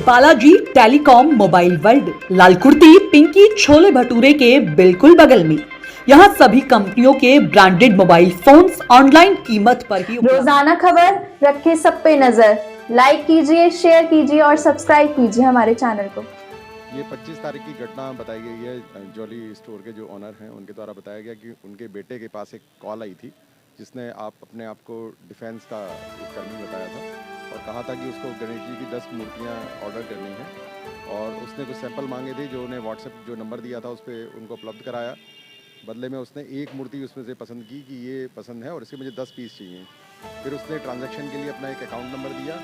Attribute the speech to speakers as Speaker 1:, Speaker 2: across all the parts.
Speaker 1: Balaji telecom mobile world, लाल कुर्ती पिंकी छोले भटूरे के बिल्कुल बगल में। यहाँ सभी कंपनियों के ब्रांडेड मोबाइल फोन्स ऑनलाइन कीमत पर ही।
Speaker 2: रोजाना खबर रखे सब पे नजर। लाइक कीजिए, शेयर कीजिए और सब्सक्राइब कीजिए हमारे चैनल को।
Speaker 3: ये 25 तारीख की घटना बताई गई है। जॉली स्टोर के जो ऑनर हैं उनके द्वारा बताया गया कि उनके बेटे के पास एक कॉल आई थी जिसने अपने आप को डिफेंस का एक कर्मी बताया था और कहा था कि उसको गणेश जी की 10 मूर्तियाँ ऑर्डर करनी हैं और उसने कुछ सैंपल मांगे थे जो उन्हें व्हाट्सएप जो नंबर दिया था उस पर उनको उपलब्ध कराया। बदले में उसने एक मूर्ति उसमें से पसंद की कि ये पसंद है और इसके मुझे 10 पीस चाहिए। फिर उसने ट्रांजैक्शन के लिए अपना एक अकाउंट नंबर दिया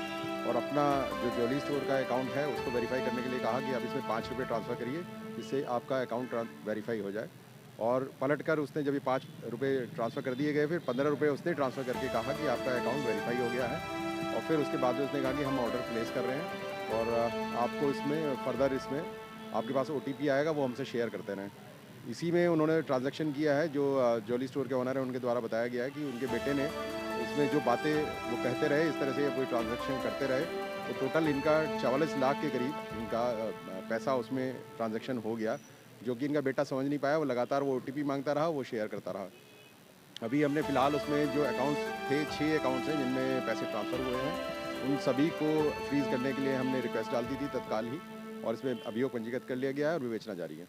Speaker 3: और अपना जो जॉली स्टोर का अकाउंट है उसको वेरीफाई करने के लिए कहा कि आप इसमें 5 रुपये ट्रांसफ़र करिए जिससे आपका अकाउंट वेरीफाई हो जाए। और पलटकर उसने जब ये 5 रुपये ट्रांसफ़र कर दिए गए फिर 15 रुपये उसने ट्रांसफ़र करके कहा कि आपका अकाउंट वेरीफाई हो गया है। और फिर उसके बाद उसने कहा कि हम ऑर्डर प्लेस कर रहे हैं और आपको इसमें फर्दर इसमें आपके पास OTP आएगा, वो हमसे शेयर करते रहें। इसी में उन्होंने ट्रांजैक्शन किया है। जो जॉली स्टोर के ओनर हैं उनके द्वारा बताया गया है कि उनके बेटे ने इसमें जो बातें वो कहते रहे, इस तरह से कोई ट्रांजैक्शन करते रहे तो टोटल इनका 44 लाख के करीब इनका पैसा उसमें ट्रांजैक्शन हो गया, जो कि इनका बेटा समझ नहीं पाया। वो लगातार वो OTP मांगता रहा, वो शेयर करता रहा। अभी हमने फ़िलहाल उसमें जो अकाउंट्स थे 6 अकाउंट्स हैं जिनमें पैसे ट्रांसफ़र हुए हैं, उन सभी को फ्रीज़ करने के लिए हमने रिक्वेस्ट डाल दी थी तत्काल ही और इसमें अभियोग पंजीकृत कर लिया गया है और विवेचना जारी है।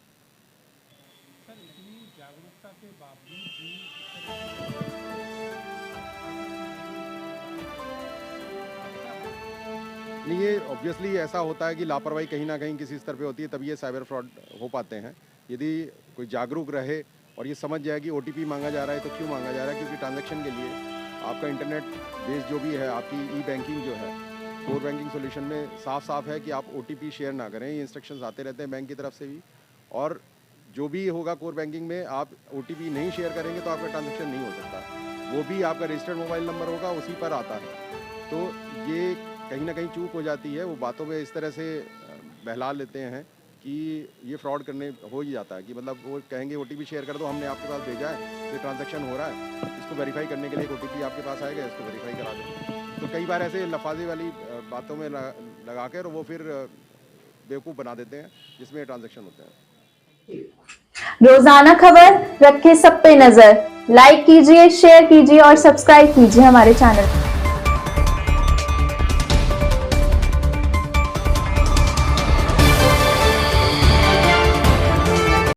Speaker 3: नहीं, ये ऑब्वियसली ऐसा होता है कि लापरवाही कहीं ना कहीं किसी स्तर पे होती है, तभी ये साइबर फ्रॉड हो पाते हैं। यदि कोई जागरूक रहे और ये समझ जाए कि OTP मांगा जा रहा है तो क्यों मांगा जा रहा है, क्योंकि ट्रांजैक्शन के लिए आपका इंटरनेट बेस जो भी है, आपकी ई-बैंकिंग जो है, कोर बैंकिंग सोल्यूशन में साफ साफ है कि आप OTP शेयर ना करें। ये इंस्ट्रक्शंस आते रहते हैं बैंक की तरफ से भी, और जो भी होगा कोर बैंकिंग में आप OTP नहीं शेयर करेंगे तो आपका ट्रांजैक्शन नहीं हो सकता। वो भी आपका रजिस्टर्ड मोबाइल नंबर होगा, उसी पर आता है। तो ये कहीं ना कहीं चूक हो जाती है। वो बातों में इस तरह से बहला लेते हैं कि ये फ्रॉड करने हो ही जाता है कि मतलब वो कहेंगे OTP शेयर कर दो, हमने आपके पास भेजा है, ये ट्रांजैक्शन हो रहा है, इसको वेरीफाई करने के लिए OTP आपके पास आएगा, इसको वेरीफाई करा दें। तो कई बार ऐसे लफाजी वाली बातों में लगा कर वो फिर बेवकूफ़ बना देते हैं जिसमें ट्रांजैक्शन होते हैं।
Speaker 2: रोजाना खबर रखे सब पे नजर। लाइक कीजिए, शेयर कीजिए और सब्सक्राइब कीजिए हमारे चैनल।